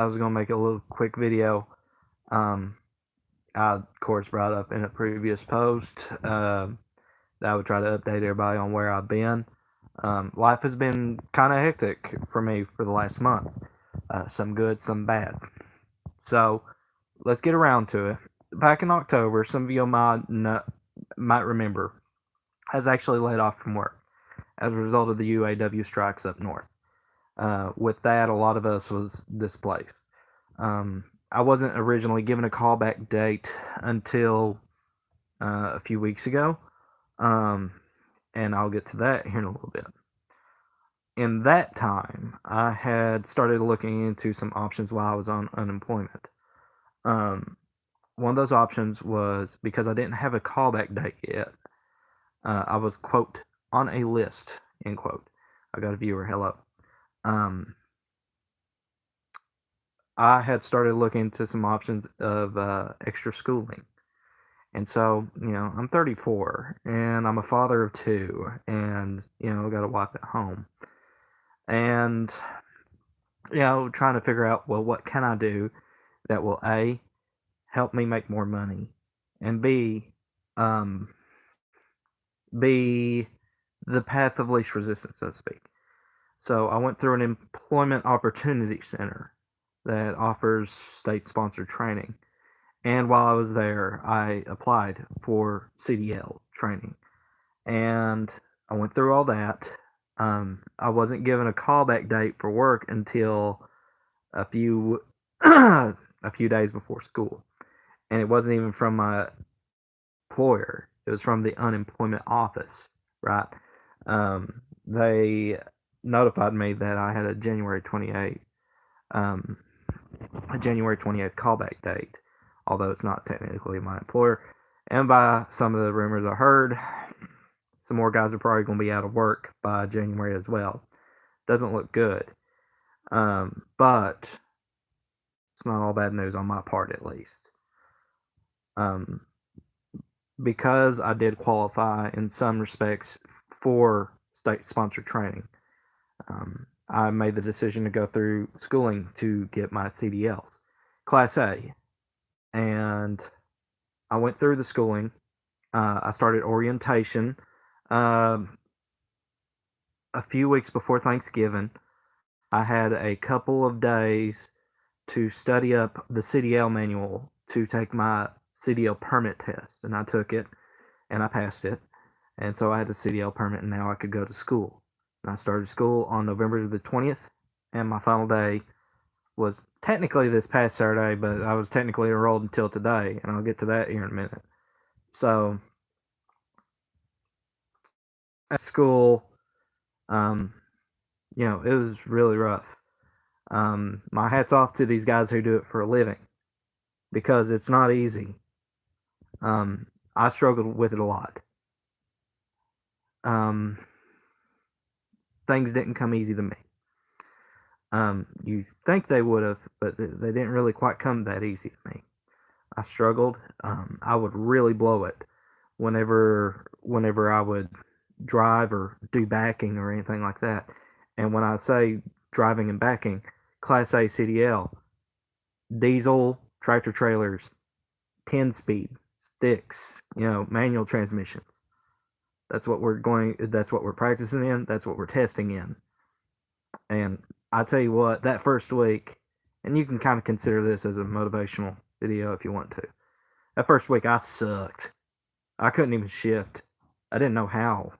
I was gonna make a little quick video. Um, I of course brought up in a previous post that I would try to update everybody on where I've been. Life has been kind of hectic for me for the last month. Some good, some bad. So let's get around to it. Back in October, some of you might remember, I was actually laid off from work as a result of the UAW strikes up north. With that, a lot of us was displaced. I wasn't originally given a callback date until a few weeks ago, um, and I'll get to that here in a little bit. In that time, I had started looking into some options while I was on unemployment. Um, One of those options was because I didn't have a callback date yet. I was quote on a list end quote. I got a viewer. Hello. Um, I had started looking into some options of extra schooling. And so, I'm 34 and I'm a father of two and, got a wife at home. And, trying to figure out, well, what can I do that will A, help me make more money, and B, um, be the path of least resistance, so to speak. So I went through an employment opportunity center that offers state sponsored training. And while I was there, I applied for CDL training. And I went through all that. I wasn't given a callback date for work until a few a few days before school, and it wasn't even from my employer. It was from the unemployment office, right? They notified me that I had um, a January 28th callback date, although it's not technically my employer. And by some of the rumors I heard, some more guys are probably going to be out of work by January as well. Doesn't look good. But it's not all bad news on my part, at least. Um, because I did qualify in some respects for state sponsored training, I made the decision to go through schooling to get my CDLs, Class A. And I went through the schooling. I started orientation a few weeks before Thanksgiving. I had a couple of days to study up the CDL manual to take my CDL permit test, and I took it and I passed it. And so I had a CDL permit, and now I could go to school. And I started school on November the 20th, and my final day was technically this past Saturday, but I was technically enrolled until today, and I'll get to that here in a minute. So at school, um, it was really rough. My hat's off to these guys who do it for a living because it's not easy. I struggled with it a lot. Um, Things didn't come easy to me. You think they would have, but they didn't really quite come that easy to me. I struggled. I would really blow it whenever I would drive or do backing or anything like that. And when I say driving and backing, Class A CDL, diesel tractor trailers, 10 speed sticks, manual transmissions. That's what we're practicing in, that's what we're testing in. And I tell you what, that first week, and you can kind of consider this as a motivational video if you want to. That first week I sucked. I couldn't even shift. I didn't know how.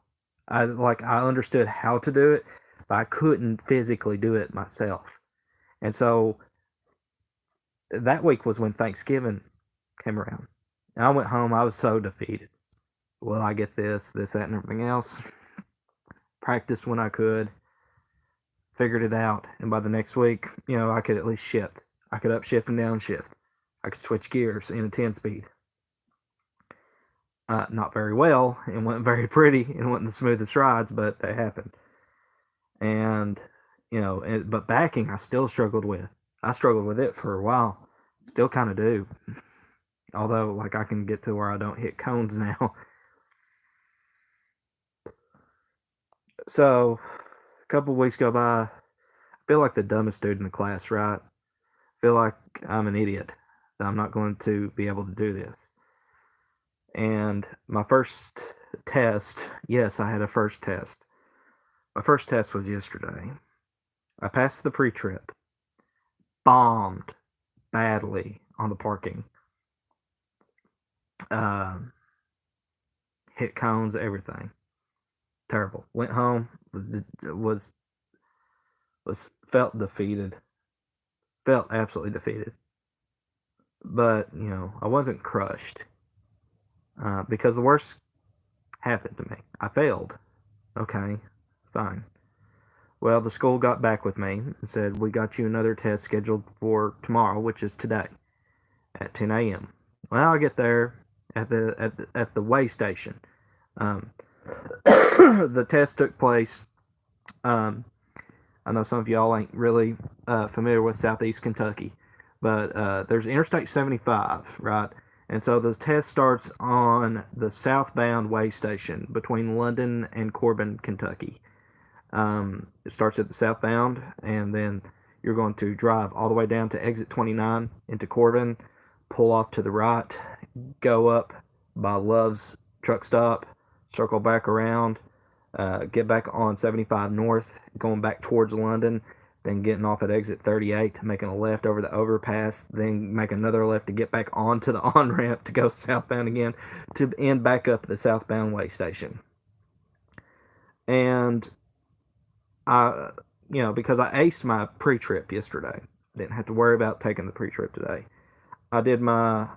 I understood how to do it, but I couldn't physically do it myself. And so that week was when Thanksgiving came around. And I went home, I was so defeated. Will I get this, that, and everything else? Practiced when I could, figured it out, and by the next week, I could at least shift. I could upshift and downshift. I could switch gears in a 10 speed. Not very well, and wasn't very pretty, and wasn't the smoothest rides, but they happened. And, but backing, I still struggled with. I struggled with it for a while. Still kind of do. Although, like, I can get to where I don't hit cones now. So, a couple weeks go by. I feel like the dumbest dude in the class, right? feel like I'm an idiot, that I'm not going to be able to do this. And my first test, yes, I had a first test. My first test was yesterday. I passed the pre trip, bombed badly on the parking, um, hit cones, everything. Terrible. Went home, was felt defeated, felt absolutely defeated. But I wasn't crushed because the worst happened to me. I failed. Okay, fine. Well, the school got back with me and said, we got you another test scheduled for tomorrow, which is today at 10 a.m. Well, I get there at the way station. Um, the test took place. I know some of y'all ain't really familiar with Southeast Kentucky, but there's Interstate 75, right? And so the test starts on the southbound way station between London and Corbin, Kentucky. It starts at the southbound, and then you're going to drive all the way down to exit 29 into Corbin, pull off to the right, go up by Love's truck stop, circle back around, get back on 75 North, going back towards London, then getting off at exit 38, making a left over the overpass, then make another left to get back onto the on ramp to go southbound again to end back up the southbound way station. And because I aced my pre-trip yesterday, I didn't have to worry about taking the pre-trip today. I did my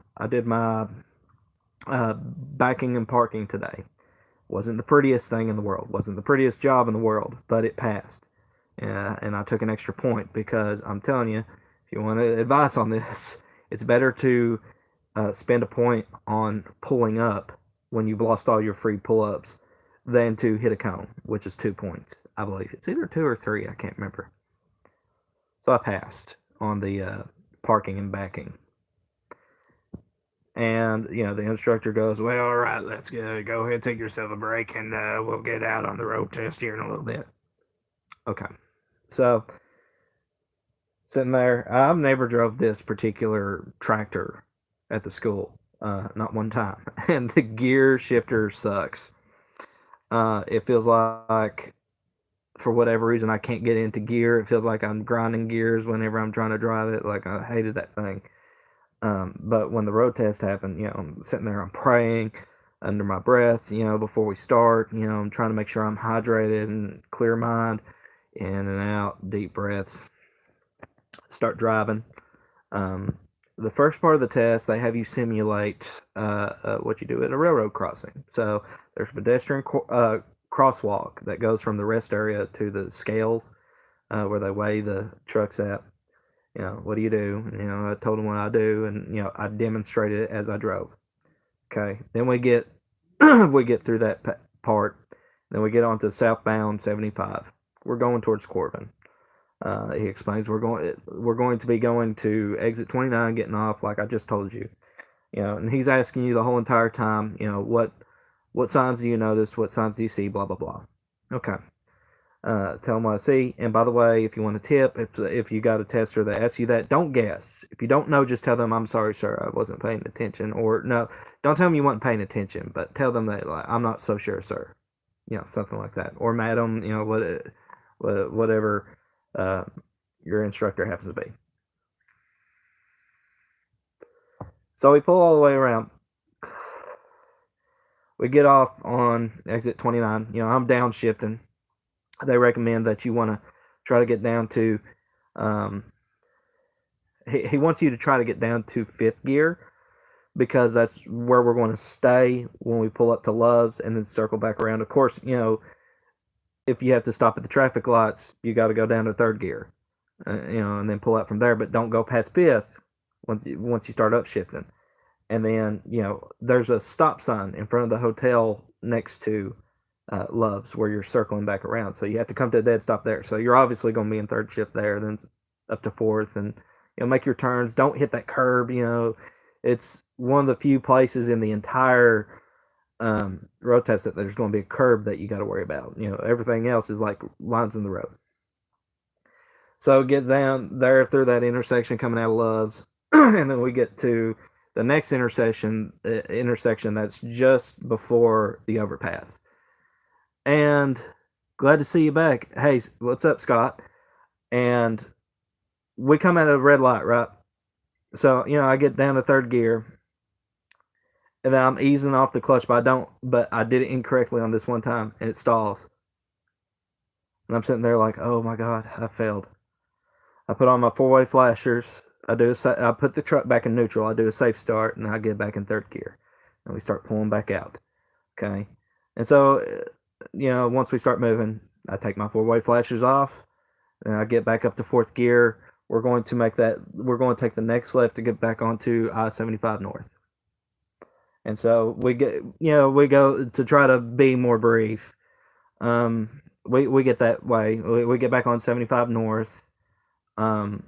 backing and parking today. Wasn't the prettiest thing in the world. Wasn't the prettiest job in the world, but it passed. And I took an extra point because I'm telling you, if you want advice on this, it's better to spend a point on pulling up when you've lost all your free pull-ups than to hit a cone, which is 2 points, I believe. It's either 2 or 3, I can't remember. So I passed on the parking and backing. And, the instructor goes, well, all right, let's go ahead and take yourself a break, and we'll get out on the road test here in a little bit. Okay. So, sitting there, I've never drove this particular tractor at the school, not one time. And the gear shifter sucks. It feels like, for whatever reason, I can't get into gear. It feels like I'm grinding gears whenever I'm trying to drive it. Like, I hated that thing. But when the road test happened, I'm sitting there, I'm praying under my breath, before we start, I'm trying to make sure I'm hydrated and clear mind, in and out, deep breaths, start driving. The first part of the test, they have you simulate what you do at a railroad crossing. So there's a pedestrian crosswalk that goes from the rest area to the scales where they weigh the trucks at. What do you do? I told them what I do, and I demonstrated it as I drove. Okay, then we get we get through that part. Then we get on to southbound 75. We're going towards Corbin. He explains we're going to be going to exit 29, getting off like I just told you. And he's asking you the whole entire time. What signs do you notice? What signs do you see? Blah blah blah. Okay. Tell them what I see. And by the way, if you want a tip, if you got a tester that asks you that, don't guess. If you don't know, just tell them, I'm sorry, sir, I wasn't paying attention. Or no, don't tell them you weren't paying attention, but tell them that, like, I'm not so sure, sir. Something like that. Or madam, whatever your instructor happens to be. So we pull all the way around. We get off on exit 29. I'm downshifting. They recommend that you want to try to get down to he wants you to try to get down to 5th gear because that's where we're going to stay when we pull up to Love's and then circle back around. Of course, if you have to stop at the traffic lights, you got to go down to 3rd gear, and then pull out from there, but don't go past 5th once you start upshifting. And then, there's a stop sign in front of the hotel next to Love's where you're circling back around. So you have to come to a dead stop there. So you're obviously going to be in 3rd shift there, then up to 4th, and make your turns. Don't hit that curb. It's one of the few places in the entire road test that there's going to be a curb that you got to worry about. Everything else is like lines in the road. So get down there through that intersection coming out of Love's, and then we get to the next intersection that's just before the overpass. And glad to see you back. Hey, what's up, Scott? And we come at a red light, right? So I get down to third gear, and then I'm easing off the clutch, but I did it incorrectly on this one time, and it stalls. And I'm sitting there like, oh my god, I failed. I put on my four-way flashers. I put the truck back in neutral. I do a safe start, and I get back in third gear, and we start pulling back out. Okay, and so once we start moving, I take my four-way flashers off, and I get back up to fourth gear. We're going to take the next left to get back onto I-75 North. And so we go to try to be more brief. We get that way. We get back on 75 North. And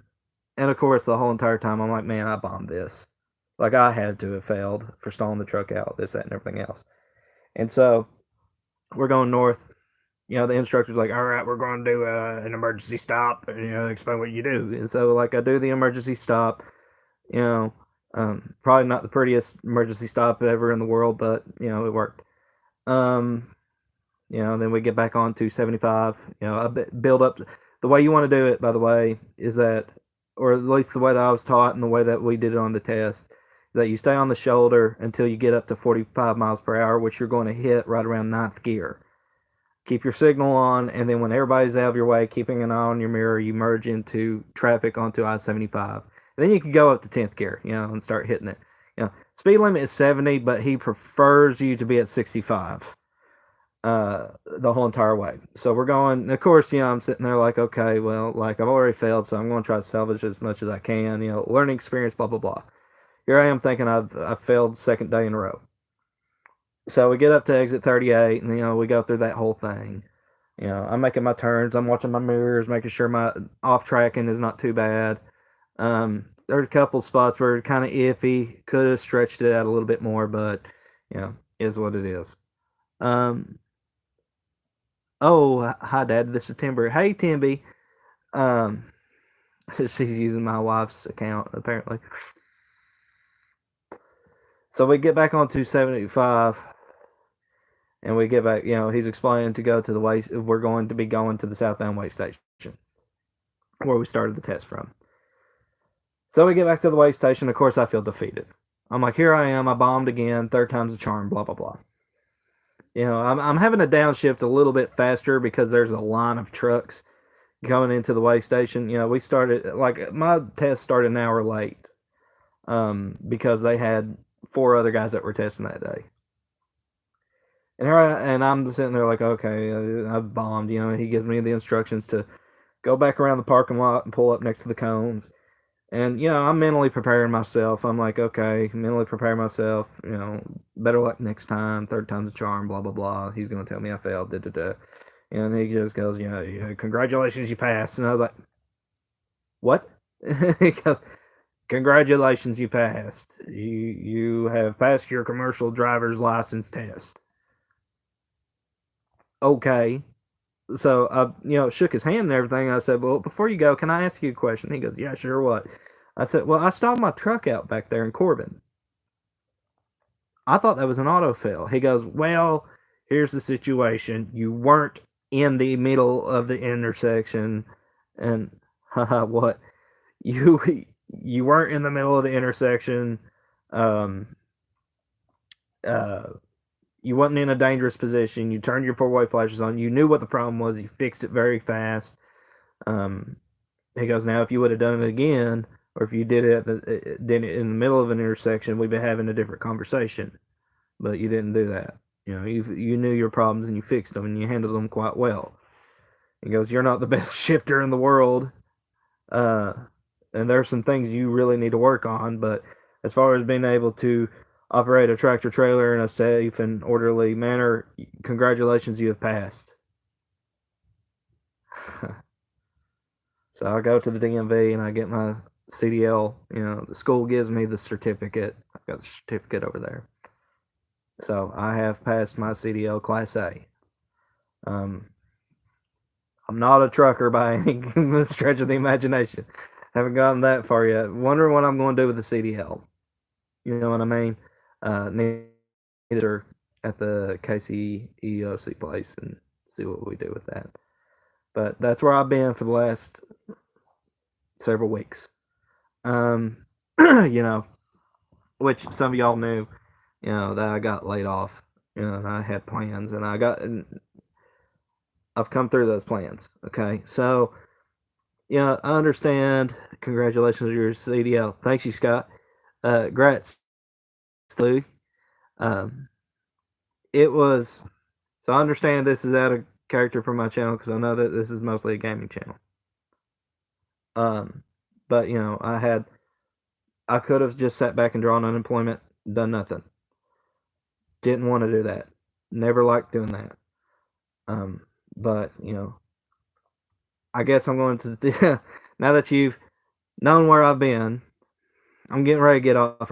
of course, the whole entire time, I'm like, man, I bombed this. Like, I had to have failed for stalling the truck out, this, that, and everything else. And so we're going north. The instructor's like, all right, we're going to do an emergency stop. Explain what you do. And so, like, I do the emergency stop. Probably not the prettiest emergency stop ever in the world, but it worked. Then we get back on to 75. I build up. The way you want to do it, by the way, is that, or at least the way that I was taught and the way that we did it on the test, is that you stay on the shoulder until you get up to 45 miles per hour, which you're going to hit right around ninth gear. Keep your signal on, and then when everybody's out of your way, keeping an eye on your mirror, you merge into traffic onto I-75. Then you can go up to 10th gear, and start hitting it. Speed limit is 70, but he prefers you to be at 65 the whole entire way. So we're going, of course, I'm sitting there like, okay, well, like, I've already failed, so I'm going to try to salvage as much as I can, learning experience, blah, blah, blah. Here I am thinking I've failed second day in a row. So we get up to exit 38, and, we go through that whole thing. I'm making my turns. I'm watching my mirrors, making sure my off-tracking is not too bad. There's a couple spots where it's kind of iffy. Could have stretched it out a little bit more, but, is what it is. Oh, hi, Dad. This is Timber. Hey, Timby. She's using my wife's account, apparently. So we get back on 275, and we get back, he's explaining to go to the way, we're going to be going to the southbound way station, where we started the test from. So we get back to the way station. Of course, I feel defeated. I'm like, here I am. I bombed again. Third time's a charm, blah, blah, blah. I'm having to downshift a little bit faster because there's a line of trucks going into the way station. We started, like, my test started an hour late because they had 4 other guys that were testing that day. And I'm sitting there like, okay, I've bombed. He gives me the instructions to go back around the parking lot and pull up next to the cones. And, I'm mentally preparing myself. I'm like, okay, mentally prepare myself, better luck next time, third time's a charm, blah, blah, blah. He's going to tell me I failed, da, da, da. And he just goes, congratulations, you passed. And I was like, what? He goes, congratulations, you passed. You have passed your commercial driver's license test. Okay. So I, shook his hand and everything. I said, well, before you go, can I ask you a question? He goes, yeah, sure, what? I said, well, I stalled my truck out back there in Corbin. I thought that was an autofill. He goes, well, here's the situation. You weren't in the middle of the intersection. And, haha, what? You weren't in the middle of the intersection. You wasn't in a dangerous position. You turned your four-way flashes on. You knew what the problem was. You fixed it very fast. He goes, now if you would have done it again, or if you did it in the middle of an intersection, we'd be having a different conversation. But you didn't do that. You knew your problems and you fixed them and you handled them quite well. He goes, you're not the best shifter in the world. And there's some things you really need to work on. But as far as being able to operate a tractor trailer in a safe and orderly manner, congratulations, you have passed. So I go to the DMV and I get my CDL. The school gives me the certificate. I've got the certificate over there. So I have passed my CDL Class A. I'm not a trucker by any stretch of the imagination. Haven't gotten that far yet. Wondering what I'm going to do with the CDL. You know what I mean? Need at the KCEOC place and see what we do with that. But that's where I've been for the last several weeks. You know, which some of y'all knew, you know, that I got laid off. You know, and I had plans, and I've come through those plans. Okay, so yeah, I understand. Congratulations on your CDL. Thanks, you, Scott. Grats, Lou. Um, it was so I understand this is out of character for my channel because I know that this is mostly a gaming channel. But you know, I could have just sat back and drawn unemployment, done nothing. Didn't want to do that. Never liked doing that. But you know, I guess I'm going to now that you've known where I've been, I'm getting ready to get off.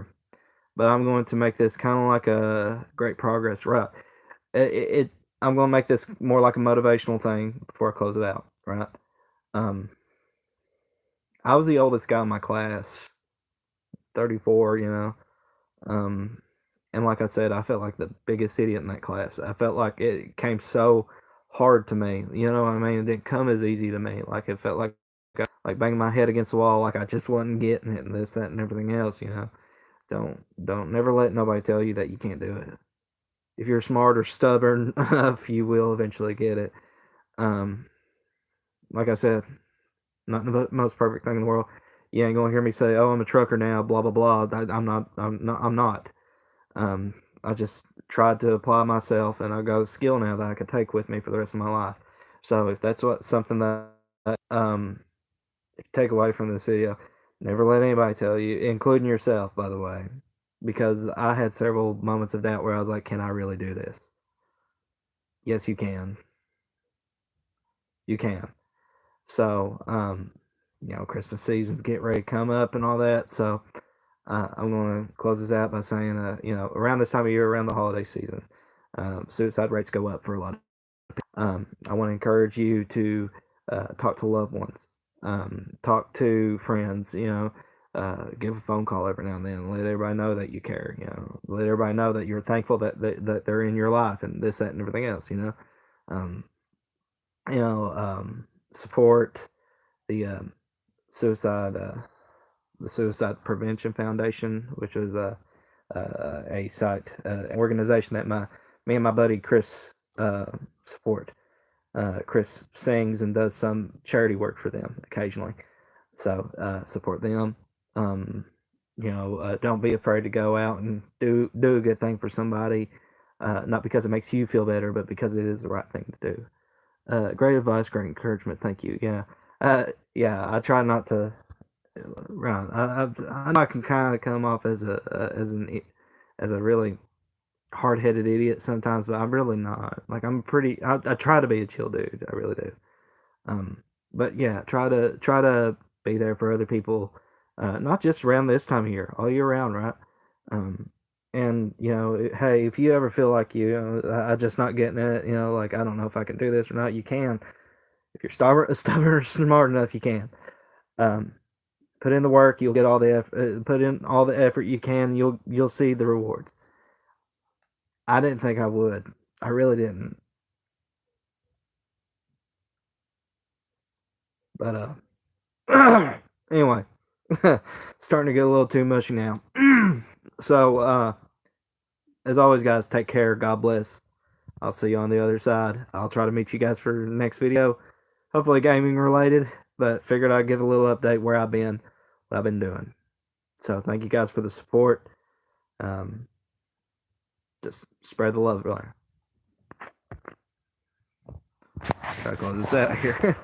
But I'm going to make this kind of like a great progress route. I'm going to make this more like a motivational thing before I close it out, right? I was the oldest guy in my class, 34, you know. And like I said, I felt like the biggest idiot in that class. I felt like it came so hard to me. You know what I mean? It didn't come as easy to me. Like it felt like banging my head against the wall, like I just wasn't getting it, and this, that, and everything else. You know, don't never let nobody tell you that you can't do it. If you're smart or stubborn enough, you will eventually get it. Like I said, not the most perfect thing in the world. You ain't gonna hear me say, "Oh, I'm a trucker now," blah blah blah. I'm not. I'm not. I just tried to apply myself, and I got a skill now that I could take with me for the rest of my life. So if that's what something that take away from this video, never let anybody tell you, including yourself, by the way, because I had several moments of doubt where I was like, "Can I really do this?" Yes, you can. You can. So, you know, Christmas season's get ready to come up and all that. So, I'm going to close this out by saying, you know, around this time of year, around the holiday season, suicide rates go up for a lot of people. I want to encourage you to talk to loved ones, talk to friends, you know, give a phone call every now and then, let everybody know that you care, you know, let everybody know that you're thankful that they're in your life and this, that, and everything else, you know. Um, support the suicide the Suicide Prevention Foundation, which is a site organization that me and my buddy Chris support. Chris sings and does some charity work for them occasionally, so support them. You know, don't be afraid to go out and do a good thing for somebody, not because it makes you feel better, but because it is the right thing to do. Great advice, great encouragement. Thank you. Yeah, yeah. I try not to. Right. I know I can kind of come off as as a really hard headed idiot sometimes, but I'm really not. Like I'm pretty. I try to be a chill dude. I really do. But yeah, try to be there for other people, not just around this time of year, all year round, right? And you know, hey, if you ever feel like I just not getting it, you know, like I don't know if I can do this or not, you can. If you're stubborn or smart enough, you can. Put in the work, you'll get all the effort. Put in all the effort you can, you'll see the rewards. I didn't think I would. I really didn't. But anyway, starting to get a little too mushy now. So as always, guys, take care. God bless. I'll see you on the other side. I'll try to meet you guys for the next video. Hopefully gaming related, but figured I'd give a little update where I've been, what I've been doing. So thank you guys for the support. Just spread the love, brother. Try to close this out here.